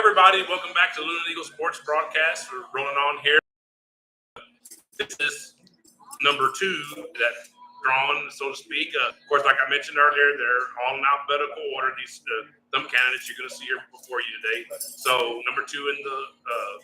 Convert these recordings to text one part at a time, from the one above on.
everybody. Welcome back to Luling Eagle Sports Broadcast. We're rolling on here. This is number 2 that's drawn, so to speak. Of course, like I mentioned earlier, they're all in alphabetical order. These Thump candidates you're going to see here before you today. So number 2 in the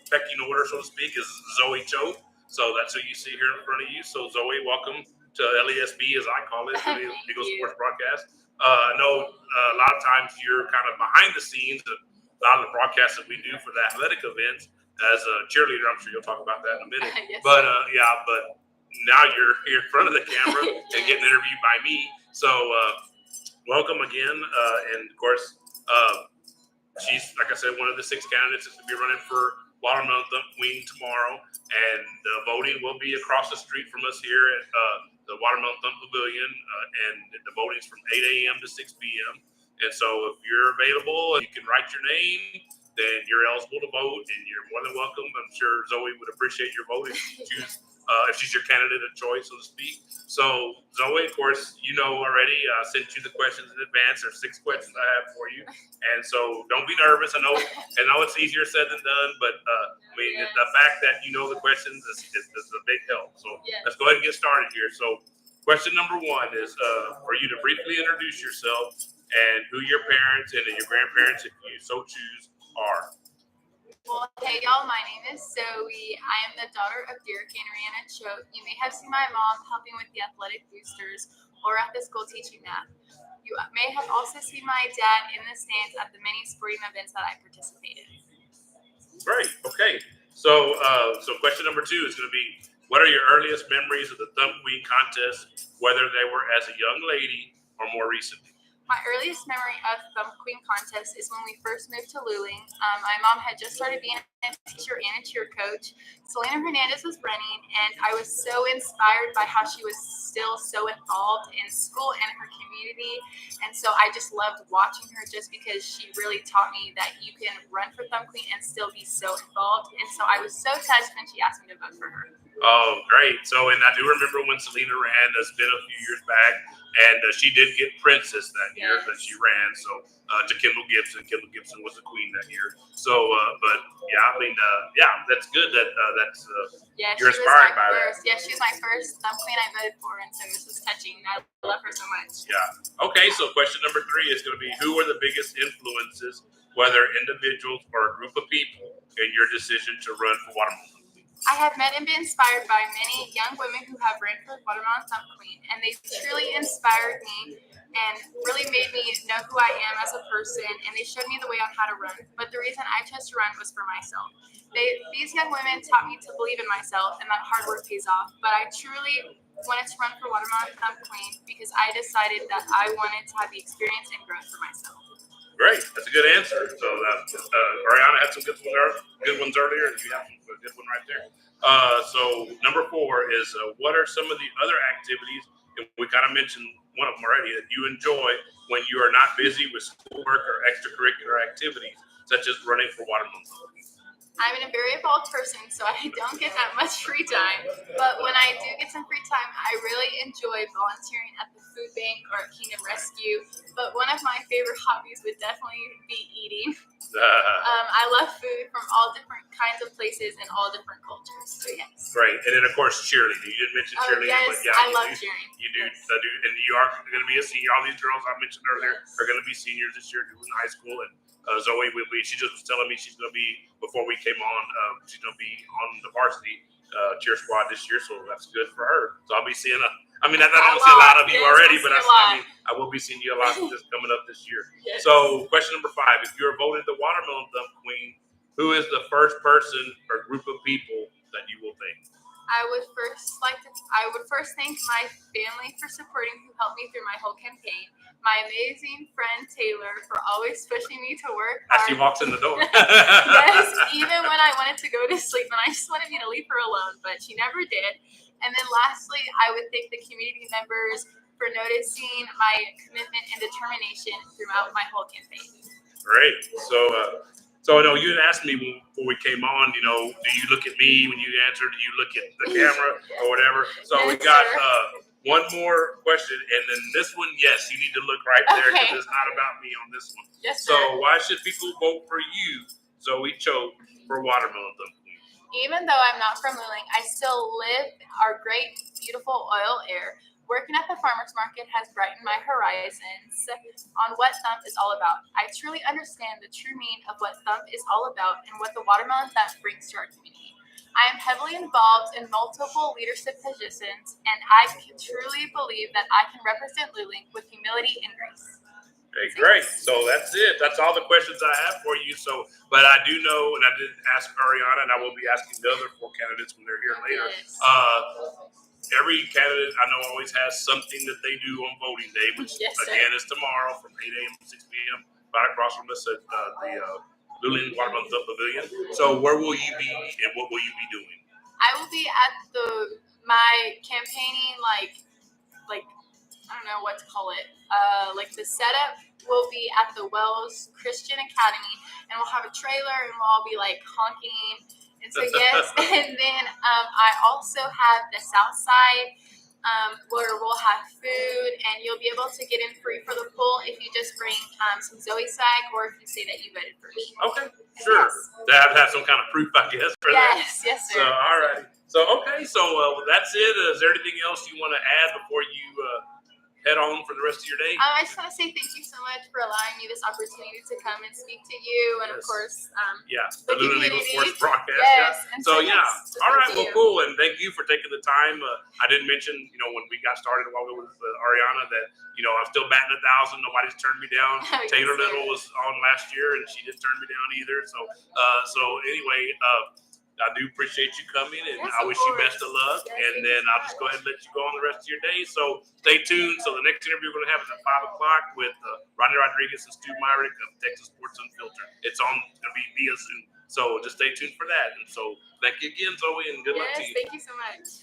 pecking order, so to speak, is Zöe Choate. So that's who you see here in front of you. So Zöe, welcome to LESB, as I call it, the Eagle Sports Broadcast. I know a lot of times you're kind of behind the scenes of a lot of the broadcasts that we do for the athletic events as a cheerleader. I'm sure you'll talk about that in a minute. Yes. But now you're here in front of the camera and getting interviewed by me. So welcome again. And of course, she's, like I said, one of the 6 candidates that's going to be running for Watermelon Thump Queen tomorrow. And voting will be across the street from us here at the Watermelon Thump Pavilion. And the voting is from 8 a.m. to 6 p.m. And so if you're available and you can write your name, then you're eligible to vote, and you're more than welcome. I'm sure Zöe would appreciate your vote if she's your candidate of choice, so to speak. So, Zöe, of course, you know already, I sent you the questions in advance. There's 6 questions I have for you. And so don't be nervous. I know it's easier said than done, but the fact that you know the questions is a big help. So let's go ahead and get started here. So question number 1 is for you to briefly introduce yourself and who your parents and your grandparents, if you so choose, are. Well, hey y'all, my name is Zoe. I am the daughter of Derek and Rihanna Choate. You may have seen my mom helping with the athletic boosters or at the school teaching math. You may have also seen my dad in the stands at the many sporting events that I participated in. Great. Okay. So question number 2 is going to be, what are your earliest memories of the Thump Queen contest, whether they were as a young lady or more recently? My earliest memory of Thump Queen contest is when we first moved to Luling. My mom had just started being a teacher and a cheer coach. Selena Hernandez was running, and I was so inspired by how she was still so involved in school and her community. And so I just loved watching her just because she really taught me that you can run for Thump Queen and still be so involved. And so I was so touched when she asked me to vote for her. Oh, great. So, and I do remember when Selena ran, it's been a few years back, and she did get Princess that year that she ran. So, to Kendall Gibson. Kendall Gibson was the queen that year. So, that's good that you're inspired by that. Yeah, she was my first Thump Queen I voted for, and so this was touching. I love her so much. Yeah. Okay, so question number 3 is going to be, who are the biggest influences, whether individuals or a group of people, in your decision to run for Watermelon? I have met and been inspired by many young women who have ran for Watermelon Thump Queen, and they truly inspired me and really made me know who I am as a person, and they showed me the way on how to run. But the reason I chose to run was for myself. These young women taught me to believe in myself, and that hard work pays off. But I truly wanted to run for Watermelon Thump Queen because I decided that I wanted to have the experience and growth for myself. Great, that's a good answer. So Ariana had some good ones earlier, and you have a good one right there. So number 4 is, what are some of the other activities, and we kind of mentioned one of them already, that you enjoy when you are not busy with schoolwork or extracurricular activities, such as running for Watermelon? I'm a very involved person, so I don't get that much free time. But when I do get some free time, I really enjoy volunteering at the food bank or at Kingdom Rescue. But one of my favorite hobbies would definitely be eating. I love food from all different kinds of places and all different cultures. So yes. Great. And then, of course, cheerleading. You didn't mention cheerleading, yes, but yeah, I love cheering. You do. Yes. I do. And you are going to be a senior. All these girls I mentioned earlier are going to be seniors this year in high school. And Zöe will be, she just was telling me she's going to be, before we came on, she's going to be on the varsity cheer squad this year. So that's good for her. So I'll be seeing I don't see a lot of you already, but I will be seeing you a lot just coming up this year. Yes. So question number 5, if you're voted the Watermelon Thump Queen, who is the first person or group of people that you will thank? I would first thank my family for supporting, who helped me through my whole campaign. My amazing friend Taylor for always pushing me to work hard. As she walks in the door. Yes, even when I wanted to go to sleep and I just wanted me to leave her alone, but she never did. And then lastly, I would thank the community members for noticing my commitment and determination throughout my whole campaign. Great. So I know you had asked me before we came on, do you look at me when you answer? Do you look at the camera or whatever? So we got one more question, and then this one, yes, you need to look right there because it's not about me on this one. Yes, sir. So why should people vote for you Zöe Choate for Watermelon Thump Queen. Even though I'm not from Luling, I still live our great, beautiful oil air. Working at the farmer's market has brightened my horizons on what Thump is all about. I truly understand the true meaning of what Thump is all about and what the Watermelon Thump brings to our community. I am heavily involved in multiple leadership positions, and I can truly believe that I can represent Luling with humility and grace. Okay, great. So that's it. That's all the questions I have for you. So, but I do know, and I did ask Ariana, and I will be asking the other 4 candidates when they're here later. Yes. Every candidate I know always has something that they do on voting day, which again is tomorrow from 8 a.m. to 6 p.m. right across from us at the Luling Watermelon Thump Pavilion. So, where will you be, and what will you be doing? I will be at my campaigning like I don't know what to call it. Like the setup will be at the Wells Christian Academy, and we'll have a trailer, and we'll all be like honking. And so yes, and then I also have the South Side where we'll have food, and you'll be able to get in free for the pool if you just bring some Zoe swag, or if you say that you voted for me. Okay, sure. They have to have some kind of proof, I guess, for that. Yes, sir. So, all right. So, okay. So, that's it. Is there anything else you want to add before you head on for the rest of your day? I just want to say thank you so much for allowing me this opportunity to come and speak to you, and of course, the Luling Eagle Sports broadcast. Yes. Yeah. So all right, well, cool, and thank you for taking the time. I didn't mention, when we got started a while ago with Ariana, that I'm still batting 1,000. Nobody's turned me down. Taylor Little was on last year, and she didn't turn me down either. So anyway. I do appreciate you coming, and I wish you best of luck. And then I'll just go ahead and let you go on the rest of your day. So stay tuned. So the next interview we're going to have is at 5 o'clock with Rodney Rodriguez and Stu Myrick of Texas Sports Unfiltered. It's going to be via Zoom. So just stay tuned for that. And so thank you again, Zoe, and good luck to you. Thank you so much.